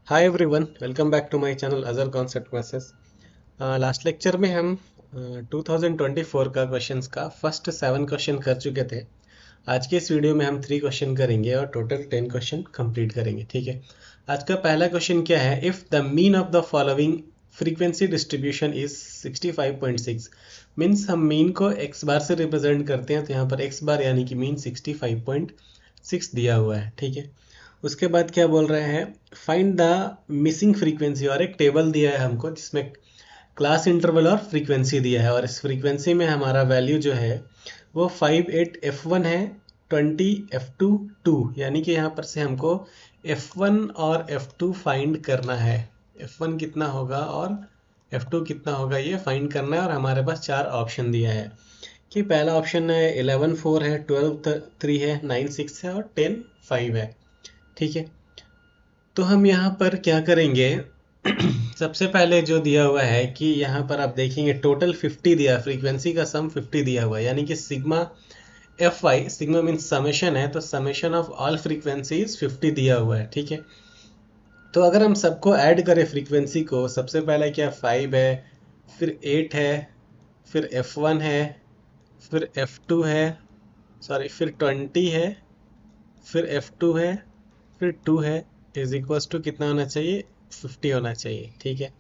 Hi everyone, welcome back to my channel अजर concept classes. Last lecture में हम 2024 का क्वेश्चंस का फर्स्ट 7 क्वेश्चन कर चुके थे। आज के इस वीडियो में हम 3 क्वेश्चन करेंगे और टोटल 10 क्वेश्चन कंप्लीट करेंगे। ठीक है। आज का पहला क्वेश्चन क्या है, if the mean of the following frequency distribution is 65.6। Means हम मीन को एक्स बार से रिप्रेजेंट करते हैं, तो यहाँ पर एक्स बार यानी कि मीन 65.6 दिया हुआ है। ठीक है। उसके बाद क्या बोल रहे हैं, फाइंड द मिसिंग फ्रीक्वेंसी, और एक टेबल दिया है हमको जिसमें क्लास इंटरवल और फ्रीक्वेंसी दिया है, और इस फ्रीक्वेंसी में हमारा वैल्यू जो है वो 58F1 है, 20F2 2, यानी कि यहाँ पर से हमको F1 और F2 फाइंड करना है। F1 कितना होगा और F2 कितना होगा ये फाइंड करना है, और हमारे पास 4 ऑप्शन दिया है कि पहला ऑप्शन है 11 4 है, 12 3 है, 9 6 है और 10 5 है। ठीक है। तो हम यहाँ पर क्या करेंगे सबसे पहले जो दिया हुआ है कि यहाँ पर आप देखेंगे टोटल 50 दिया, फ्रीक्वेंसी का सम 50 दिया हुआ है, यानी कि sigma f y, sigma means summation है, तो समेशन ऑफ ऑल फ्रीक्वेंसीज 50 दिया हुआ है। ठीक है। तो अगर हम सबको ऐड करें फ्रीक्वेंसी को, सबसे पहले क्या 5 है, फिर 8 है, फिर F1 है, फिर F2 है, सॉरी फिर 20 है, फिर F2 है, फिर 2 है, इज इक्वल्स टू कितना होना चाहिए, 50 होना चाहिए। ठीक है।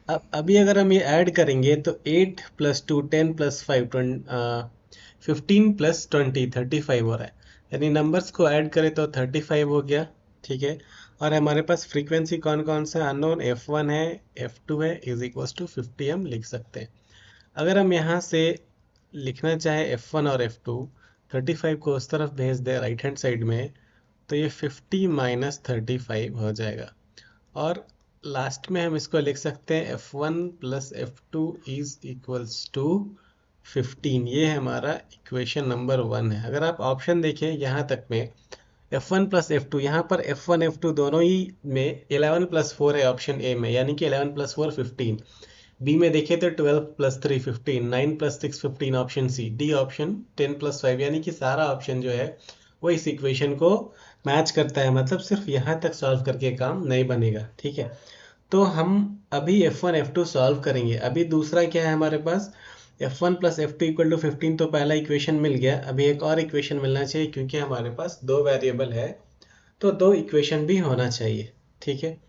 अब अभी अगर हम ये ऐड करेंगे तो 8 प्लस 2 10 प्लस 5 15 प्लस 20 35 हो रहा है, यानी नंबर्स को ऐड करें तो 35 हो गया। ठीक है। और हमारे पास फ्रीक्वेंसी कौन कौन सा अननोन, F1 है, F2 है, इज इक्वल्स टू 50 हम लिख सकते हैं। अगर हम यहाँ से लिखना चाहे F1 और F2, 35 को उस तरफ भेज दे राइट हैंड साइड में, तो ये 50 माइनस 35 हो जाएगा। और लास्ट में हम इसको लिख सकते हैं F1 plus F2 is equals to 15। ये हमारा इक्वेशन नंबर 1 है। अगर आप ऑप्शन देखें यहाँ तक में F1 प्लस F2, यहाँ पर F1 F2 दोनों ही में 11 प्लस 4 है ऑप्शन ए में, यानी कि 11 प्लस 4 15। बी में देखें तो 12 plus 3 15, 9 plus 6 15 option C, D option 10 plus 5, यानी कि सारा ऑप्शन जो है वो इस इक्वेशन को मैच करता है। मतलब सिर्फ यहाँ तक सॉल्व करके काम नहीं बनेगा। ठीक है। तो हम अभी F1 F2 सॉल्व करेंगे। अभी दूसरा क्या है हमारे पास, F1 plus F2 equal to 15, तो पहला इक्वेशन मिल गया। अभी एक और इक्वेशन मिलना चाहिए, क्योंकि हमारे पास दो वेरिएबल है तो दो इक्वेशन भी होना चाहिए। ठीक है।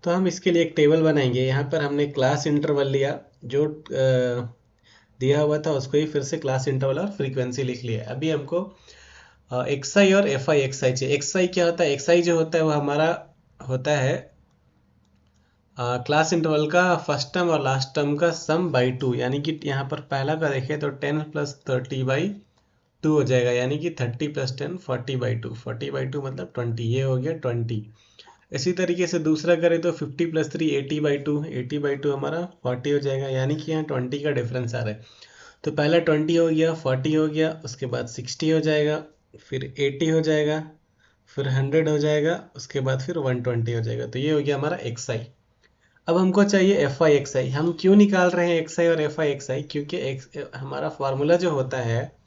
तो हम इसके लिए एक टेबल बनाएंगे। यहाँ पर हमने क्लास इंटरवल लिया, जो दिया हुआ था उसको ही फिर से क्लास इंटरवल और फ्रीक्वेंसी लिख लिया। अभी हमको एक्स आई और एफ आई एक्स आई चाहिए। एक्स आई क्या होता है, एक्स आई जो होता है वो हमारा होता है क्लास इंटरवल का फर्स्ट टर्म और लास्ट टर्म का सम बाई 2, यानी कि यहाँ पर पहला का देखें तो 10 प्लस 30/2 हो जाएगा, यानी कि 30 प्लस 10 40/2, 40/2 मतलब 20, ये हो गया 20। इसी तरीके से दूसरा करें तो 50 प्लस 3 80/2, 80/2 हमारा 40 हो जाएगा, यानी कि यहाँ 20 का डिफरेंस आ रहा है। तो पहला 20 हो गया, 40 हो गया, उसके बाद 60 हो जाएगा, फिर 80 हो जाएगा, फिर 100 हो जाएगा, उसके बाद फिर 120 हो जाएगा। तो ये हो गया हमारा एक्स आई। अब हमको चाहिए एफ आई एक्स आई। हम क्यों निकाल रहे हैं एक्स आई और एफ आई एक्स आई, क्योंकि हमारा फार्मूला जो होता है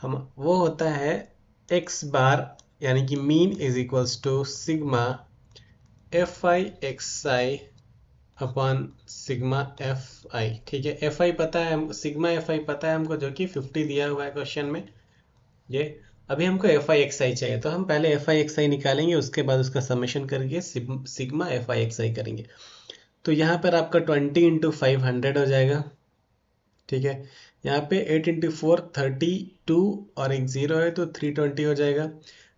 हम वो होता है एक्स बार, यानी कि mean is equals to sigma f i x i upon sigma f i. ठीक है। एफ आई पता है, सिग्मा एफ आई पता है हमको, जो कि 50 दिया हुआ है क्वेश्चन में ये। अभी हमको एफ आई एक्स आई चाहिए, तो हम पहले एफ आई एक्स आई निकालेंगे, उसके बाद उसका समेशन करके सिग्मा एफ आई एक्स आई करेंगे। तो यहाँ पर आपका 20 इंटू 500 हो जाएगा। ठीक है। यहाँ पे 8 इंटू 4 32, और एक जीरो है तो 320 हो जाएगा।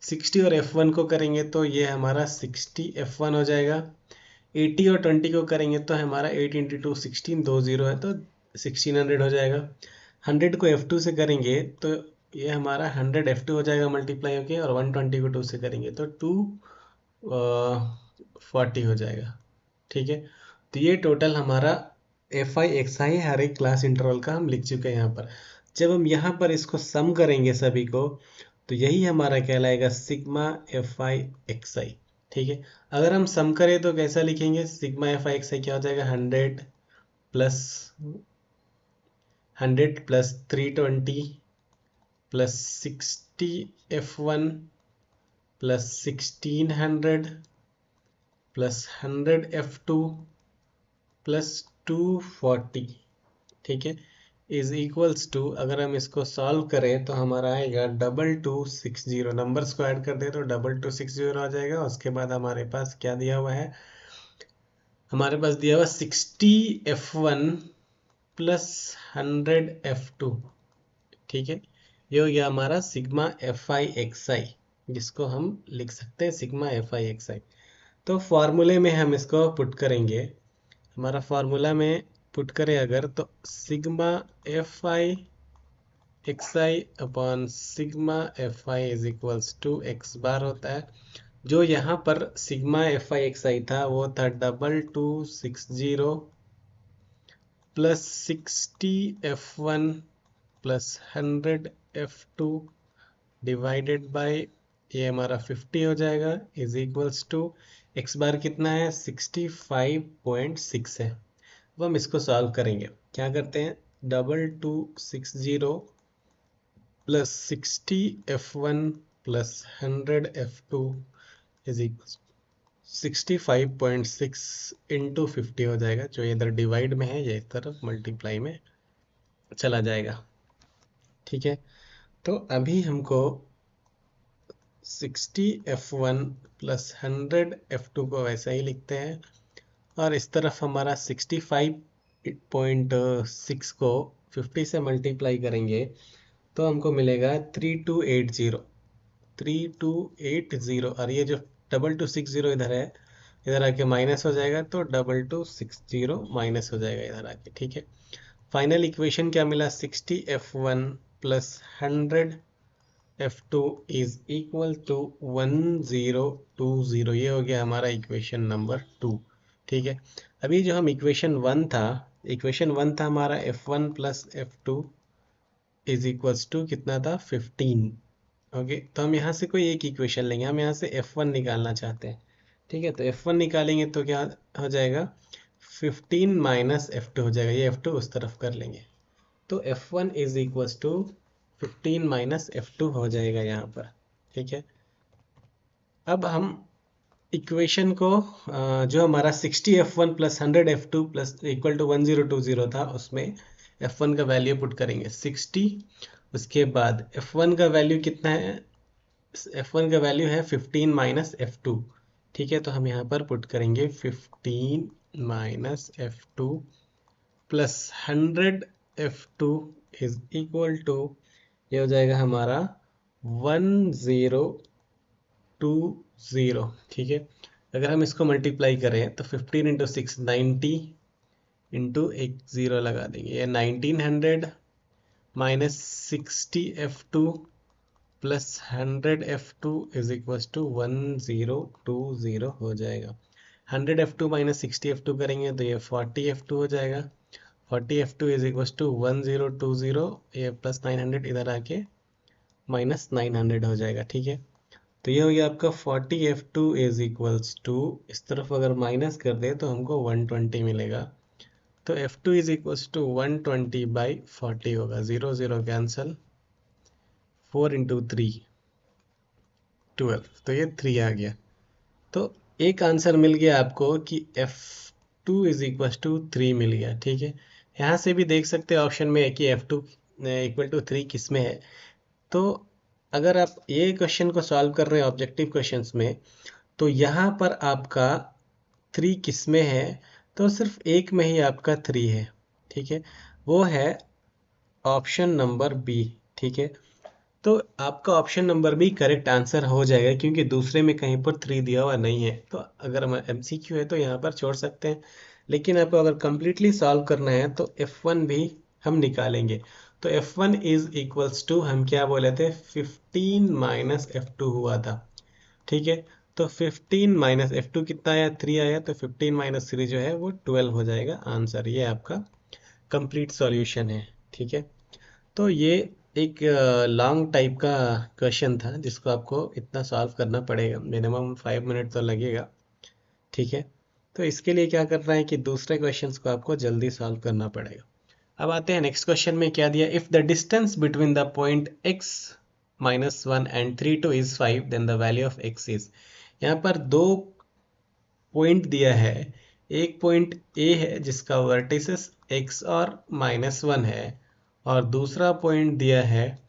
60 और F1 को करेंगे तो ये हमारा 60 F1 हो जाएगा। 80 और 20 को करेंगे तो हमारा 8 इंटू 2 16, दो जीरो है तो 1600 हो जाएगा। 100 को F2 से करेंगे तो ये हमारा 100 F2 हो जाएगा मल्टीप्लाई होके, और 120 को 2 से करेंगे तो 240 हो जाएगा। ठीक है। तो ये टोटल हमारा एफ आई एक्स आई हर एक क्लास इंटरवल का हम लिख चुके हैं यहाँ पर। जब हम यहाँ पर इसको सम करेंगे सभी को, तो यही हमारा कहलाएगा सिग्मा एफ आई एक्स आई। ठीक है। अगर हम सम करें तो कैसा लिखेंगे, सिग्मा एफ आई एक्स आई क्या हो जाएगा, plus 100 plus 320 plus 60 F1 plus 1600 plus 100F2 plus 240, ठीक है, इज इक्वल्स टू, अगर हम इसको सॉल्व करें तो हमारा आएगा 2260। नंबर्स को ऐड कर दे तो 2260 आ जाएगा। उसके बाद हमारे पास क्या दिया हुआ है, हमारे पास दिया हुआ 60F1 प्लस 100F2, ठीक है, ये हो गया हमारा सिग्मा FI/XI, जिसको हम लिख सकते हैं सिग्मा FI/XI। तो फॉर्मूले में हम इसको पुट करेंगे, हमारा फॉर्मूला में पुट करें अगर, तो sigma FI/XI upon sigma FI is equals to x bar होता है। जो यहाँ पर सिग्मा FI/XI था वो था 2260 plus 60F1 plus 100F2 divided by, ये हमारा 50 हो जाएगा, इज इक्वल्स टू x बार कितना है, 65.6 है। अब हम इसको सॉल्व करेंगे, क्या करते हैं, 2260 plus 60F1 plus 100F2 is equals 65.6 into 50 हो जाएगा, जो इधर डिवाइड में है ये इस तरफ मल्टीप्लाई में चला जाएगा, ठीक है। तो अभी हमको 60F1 प्लस 100F2 को वैसा ही लिखते हैं, और इस तरफ हमारा 65.6 को 50 से मल्टीप्लाई करेंगे तो हमको मिलेगा 3280, और ये जो 2260 इधर है, इधर आके माइनस हो जाएगा, तो 2260 माइनस हो जाएगा इधर आके, ठीक है। फाइनल इक्वेशन क्या मिला, 60F1 plus 100F2 is equal to 1020, ये हो गया हमारा इक्वेशन नंबर 2, ठीक है। अभी जो हम इक्वेशन 1 था, हमारा F1 plus F2 is equals to कितना था, 15, ओके। तो हम यहाँ से कोई एक इक्वेशन लेंगे, हम यहाँ से F1 निकालना चाहते हैं, ठीक है। तो F1 निकालेंगे तो क्या हो जाएगा, 15 माइनस F2 हो जाएगा, ये F2 उस तरफ कर लेंगे, तो F1 is equals to 15 minus F2 हो जाएगा यहाँ पर, ठीक है। अब हम इक्वेशन को जो हमारा 60F1 plus 100F2 plus equal to 1020 था, उसमें F1 का वैल्यू पुट करेंगे 60, उसके बाद F1 का वैल्यू कितना है, F1 का वैल्यू है 15 माइनस F2, ठीक है। तो हम यहाँ पर पुट करेंगे 15 minus F2 plus 100F2 is equal to, ये हो जाएगा हमारा 1020, ठीक है। अगर हम इसको मल्टीप्लाई करें तो 15 इंटू 6 90 इंटू एक ज़ीरो लगा देंगे, ये 1900 minus 60F2 plus 100F2 is equal to 1020 हो जाएगा। 100F2 माइनस 60F2 करेंगे तो ये 40F2 हो जाएगा, 40F2 इज इक्वल टू 1020, ये प्लस 900 इधर आके माइनस 900 हो जाएगा, ठीक है। तो ये हो गया आपका 40F2 इज इक्वल्स टू, इस तरफ अगर माइनस कर दे तो हमको 120 मिलेगा, तो F2 is equals to 120 by 40 होगा, 0 0 कैंसल, 4 इंटू 3 12, तो ये 3 आ गया। तो एक आंसर मिल गया आपको कि F2 इज इक्वल्स टू 3 मिल गया, ठीक है। यहाँ से भी देख सकते हैं ऑप्शन में है कि F2 इक्वल टू 3 किस में है। तो अगर आप ये क्वेश्चन को सॉल्व कर रहे हैं ऑब्जेक्टिव क्वेश्चंस में, तो यहाँ पर आपका 3 किस में है, तो सिर्फ एक में ही आपका 3 है, ठीक है, वो है ऑप्शन नंबर बी, ठीक है। तो आपका option number B correct answer हो जाएगा, क्योंकि दूसरे में कहीं पर 3 दिया हुआ नहीं है। तो अगर हम MCQ है तो यहाँ पर छोड़ सकते हैं, लेकिन आपको अगर कंप्लीटली सॉल्व करना है तो F1 भी हम निकालेंगे। तो F1 इज इक्वल्स टू, हम क्या बोले थे, 15 माइनस F2 हुआ था, ठीक है। तो 15 माइनस F2 कितना आया, 3 आया, तो 15 माइनस 3 जो है वो 12 हो जाएगा आंसर। ये आपका कंप्लीट सॉल्यूशन है, ठीक है। तो ये एक लॉन्ग टाइप का क्वेश्चन था, जिसको आपको इतना सॉल्व करना पड़ेगा, मिनिमम 5 मिनट तो लगेगा, ठीक है। तो इसके लिए क्या करना है कि दूसरे क्वेश्चंस को आपको जल्दी सॉल्व करना पड़ेगा। अब आते हैं नेक्स्ट क्वेश्चन में, क्या दिया, if the distance between the point x -1 and 3 2 is 5 then the value of x is. यहाँ पर दो पॉइंट दिया है, एक पॉइंट ए है जिसका वर्टिसेस x और -1 है, और दूसरा पॉइंट दिया है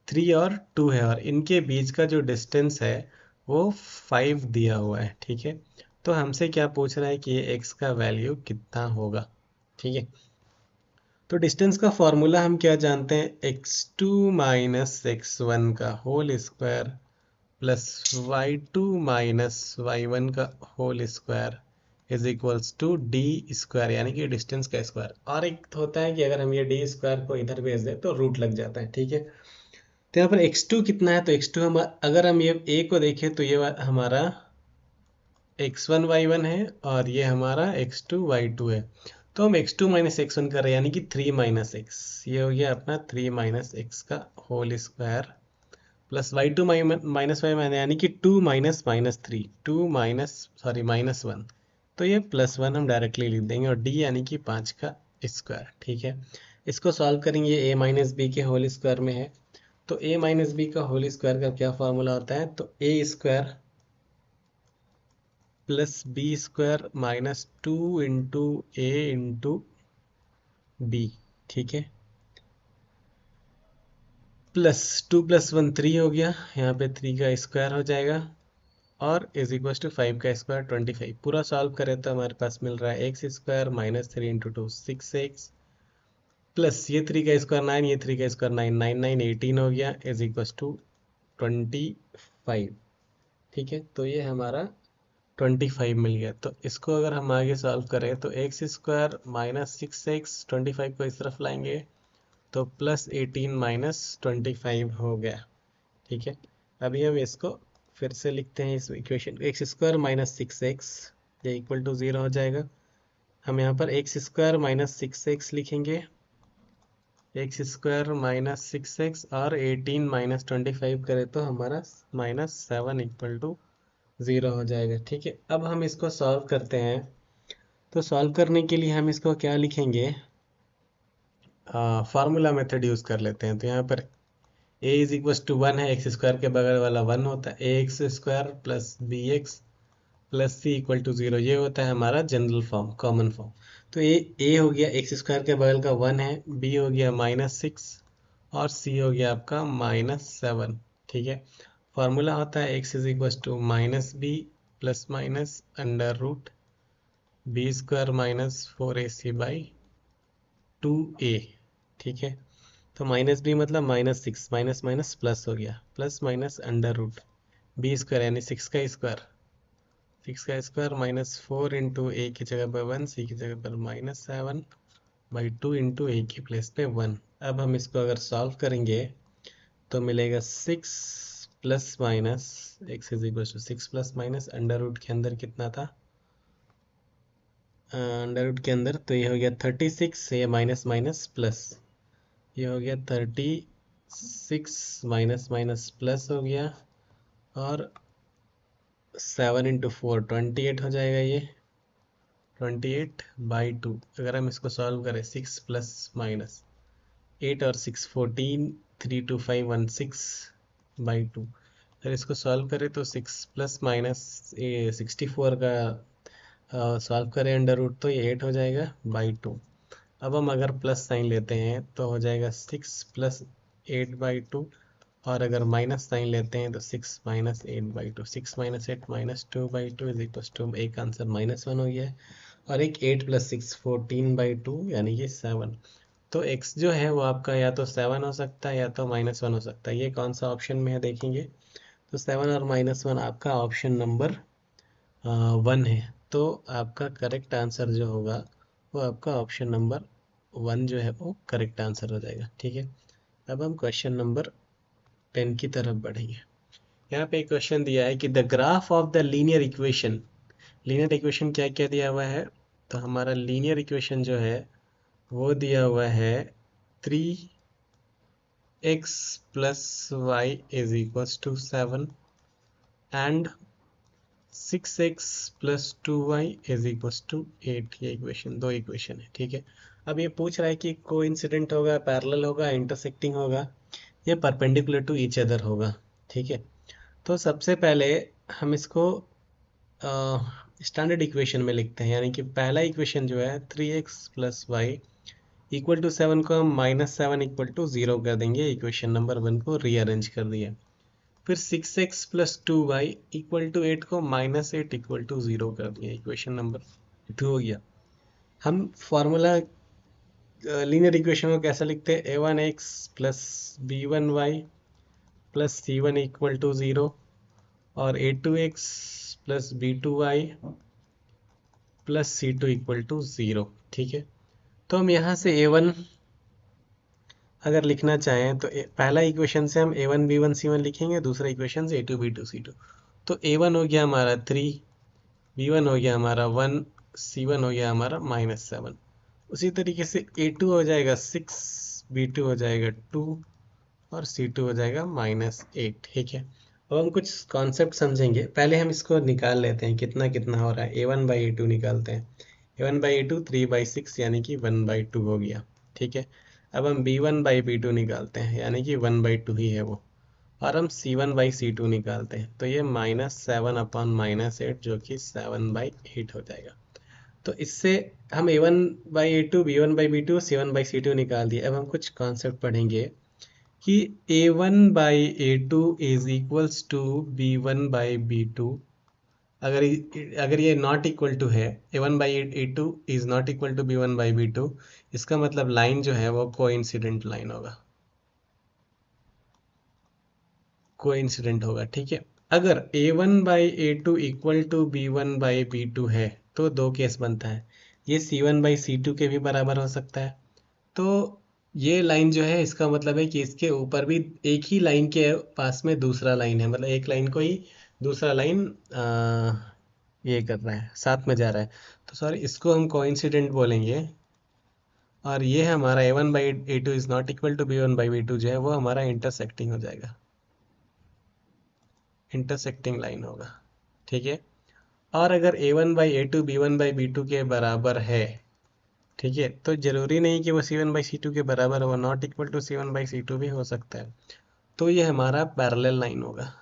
3 और 2 है, और इनके बीच का जो डिस्टेंस है वो 5 दिया हुआ है। ठीक है, तो हमसे क्या पूछ रहा है कि ये x का वैल्यू कितना होगा। ठीक है, तो डिस्टेंस का फॉर्मूला हम क्या जानते हैं, x2 माइनस x1 का whole square plus y2 minus y1 का whole square is equals to D square, यानी कि डिस्टेंस का स्क्वायर। और एक होता है कि अगर हम ये डी स्क्वायर को इधर भेज दें तो रूट लग जाता है। ठीक है, तो यहाँ पर x2 कितना है, तो x2 हम अगर हम ये a को देखें तो ये हमारा x1 y1 है, और ये हमारा x2 y2 है। तो हम x2 माइनस x1 कर रहे हैं, यानी कि 3 माइनस एक्स, ये हो गया अपना 3 माइनस एक्स का whole square plus y2 minus y minus, यानी कि 2 minus minus 3, 2 minus sorry minus 1, तो ये +1 हम डायरेक्टली लिख देंगे, और d यानी कि 5 का स्क्वायर। ठीक है, इसको सॉल्व करेंगे, a माइनस बी के होल स्क्वायर में है, तो a माइनस बी का होल स्क्वायर का क्या फार्मूला होता है, तो a square plus B square minus 2 into A into B. ठीक है, प्लस 2 + 1 3 हो गया, यहाँ पे 3 का स्क्वायर हो जाएगा, और इज इक्वल टू 5 का स्क्वायर 25। पूरा सॉल्व करें तो हमारे पास मिल रहा है x square minus 3 into 2 6x, plus ये 3 का स्क्वायर 9, ये 3 का स्क्वायर 9, 9 9 18 हो गया, इज इक्वल टू 25। ठीक है, तो ये हमारा 25 मिल गया। तो इसको अगर हम आगे सॉल्व करें तो एक्स स्क्वायर माइनस 6x, 25 को इस तरफ लाएंगे तो प्लस 18 माइनस 25 हो गया। ठीक है, अभी हम इसको फिर से लिखते हैं, इस इक्वेशन को, एक्स स्क्वायर माइनस 6x, ये इक्वल टू 0 हो जाएगा। हम यहाँ पर एक्स स्क्वायर माइनस 6x लिखेंगे, एक्स स्क्वायर माइनस 6x, और 18 माइनस 25 करें तो हमारा -7 इक्वल टू 0 हो जाएगा। ठीक है, अब हम इसको सॉल्व करते हैं, तो सॉल्व करने के लिए हम इसको क्या लिखेंगे, फार्मूला मेथड यूज़ कर लेते हैं। तो यहाँ पर a इज इक्वल टू 1 है, एक्स स्क्वायर के बगल वाला 1 होता है, a x square plus b x plus c equal to 0, ये होता है हमारा जनरल फॉर्म, कॉमन फॉर्म। तो ए हो गया एक्स स्क्वायर के बगल का 1 है, बी हो गया -6, और सी हो गया आपका -7। ठीक है, फार्मूला होता है X is equal to minus B plus minus under root B square minus 4ac by 2a। ठीक है, तो माइनस बी मतलब -6, माइनस माइनस प्लस हो गया, plus minus under root B square यानी 6 का स्क्वायर, 6 का स्क्वायर -4 इंटू ए की जगह पर 1, सी की जगह पर -7 बाई 2 इंटू ए की प्लेस पे 1। अब हम इसको अगर सॉल्व करेंगे तो मिलेगा 6 plus minus X is equal to 6 plus minus under root के अंदर कितना था, अंडर रूट के अंदर तो ये हो गया 36, ये माइनस माइनस प्लस, ये हो गया 36 माइनस माइनस प्लस हो गया, और 7 इंटू 4 28 हो जाएगा, ये 28 बाई 2। अगर हम इसको सॉल्व करें 6 प्लस माइनस 8 और 6 14, 3 2 5 1 6 बाई 2। अगर इसको सॉल्व करें तो 6 प्लस माइनस 64 का सॉल्व करें अंडर रूट तो ये 8 हो जाएगा बाई 2। अब हम अगर प्लस साइन लेते हैं तो हो जाएगा 6 प्लस 8 बाई 2, और अगर माइनस साइन लेते हैं तो 6 minus 8 by 2, 6 minus 8 -2 by 2 is equal to, एक आंसर -1 हो गया है, और एक 8 + 6 14 बाई 2 यानी कि 7। तो x जो है वो आपका या तो 7 हो सकता है या तो -1 हो सकता है, ये कौन सा ऑप्शन में है देखेंगे, तो 7 और -1 आपका ऑप्शन नंबर 1 है। तो आपका करेक्ट आंसर जो होगा वो आपका ऑप्शन नंबर 1 जो है वो करेक्ट आंसर हो जाएगा। ठीक है, अब हम क्वेश्चन नंबर 10 की तरफ बढ़ेंगे। यहाँ पे एक क्वेश्चन दिया है कि the graph of the linear equation, linear equation क्या क्या दिया हुआ है, तो हमारा लीनियर इक्वेशन जो है वो दिया हुआ है 3x + y is equals to 7 and 6x + 2y is equals to 8। ये इक्वेशन, दो इक्वेशन है। ठीक है, अब ये पूछ रहा है कि कोइंसिडेंट होगा, पैरेलल होगा, इंटरसेक्टिंग होगा, ये परपेंडिकुलर टू ईच अदर होगा। ठीक है, तो सबसे पहले हम इसको स्टैंडर्ड इक्वेशन में लिखते हैं, यानी कि पहला इक्वेशन जो है 3x plus Y equal to 7 को हम -7 इक्वल टू 0 कर देंगे, इक्वेशन नंबर 1 को रीअरेंज कर दिया। फिर 6x plus 2y equal to 8 को -8 इक्वल टू 0 कर दिया, इक्वेशन नंबर 2 हो गया। हम फॉर्मूला लीनियर इक्वेशन को कैसे लिखते हैं, a1x plus b1y plus c1 equal to 0 और a2x plus b2y plus c2 equal to 0। ठीक है, तो हम यहाँ से a1 अगर लिखना चाहें तो पहला इक्वेशन से हम a1 b1 c1 लिखेंगे, दूसरा इक्वेशन से a2 b2 c2। तो a1 हो गया हमारा 3, b1 हो गया हमारा 1, c1 हो गया हमारा -7। उसी तरीके से a2 हो जाएगा 6, b2 हो जाएगा 2 और c2 हो जाएगा -8। ठीक है, अब हम कुछ कॉन्सेप्ट समझेंगे। पहले हम इसको निकाल लेते हैं कितना कितना हो रहा है। a1/a2 निकालते हैं। a1/a2 3/6 यानी कि 1/2 हो गया। ठीक है, अब हम b1/b2 निकालते हैं, यानी कि 1/2 ही है वो, और हम c1/c2 निकालते हैं, तो ये -7/-8 जो कि 7/8 हो जाएगा। तो इससे हम a1/a2 b1/b2 c1/c2 निकाल दिए। अब हम कुछ कॉन्सेप्ट पढ़ेंगे कि a1/a2 is equals to b1/b2। अगर ये नॉट इक्वल टू है, a1/a2 is not equal to b1/b2, इसका मतलब लाइन जो है वो कोइंसिडेंट लाइन होगा, कोइंसिडेंट होगा। ठीक है, अगर a1/a2 इक्वल टू b1/b2 है तो दो केस बनता है, ये c1/c2 के भी बराबर हो सकता है। तो ये लाइन जो है, इसका मतलब है कि इसके ऊपर भी एक ही लाइन के पास में दूसरा लाइन है, मतलब एक लाइन को ही दूसरा लाइन ये कर रहा है, साथ में जा रहा है। तो सॉरी, इसको हम कोइंसिडेंट बोलेंगे। और ये हमारा a1/a2 is not equal to b1/b2 जो है वो हमारा इंटरसेक्टिंग हो जाएगा, इंटरसेक्टिंग लाइन होगा। ठीक है, और अगर a1/a2 b1/b2 के बराबर है, ठीक है, तो जरूरी नहीं कि वो c1/c2 के बराबर हो, नॉट इक्वल टू c1/c2 भी हो सकता है। तो ये हमारा पैरेलल लाइन होगा।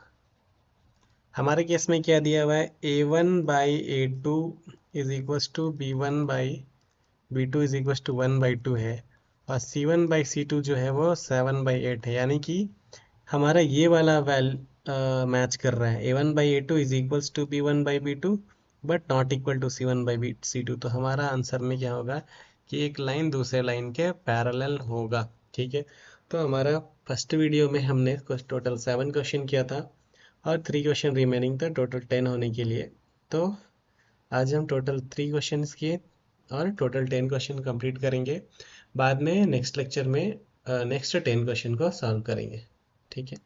हमारे केस में क्या दिया हुआ है, a1/a2 is equal to b1/b2 is equal to 1/2 है, और c1/c2 जो है वो 7/8 है, यानी कि हमारा ये वाला मैच कर रहा है। a1/a2 is equals to b1/b2 but not equal to c1/c2। तो हमारा आंसर में क्या होगा कि एक लाइन दूसरे लाइन के पैरेलल होगा। ठीक है, तो हमारा फर्स्ट वीडियो में हमने कुछ टोटल 7 क्वेश्चन किया था और 3 क्वेश्चन रिमेनिंग था टोटल 10 होने के लिए। तो आज हम टोटल 3 क्वेश्चन किए और टोटल 10 क्वेश्चन कंप्लीट करेंगे। बाद में नेक्स्ट लेक्चर में नेक्स्ट 10 क्वेश्चन को सॉल्व करेंगे। ठीक है।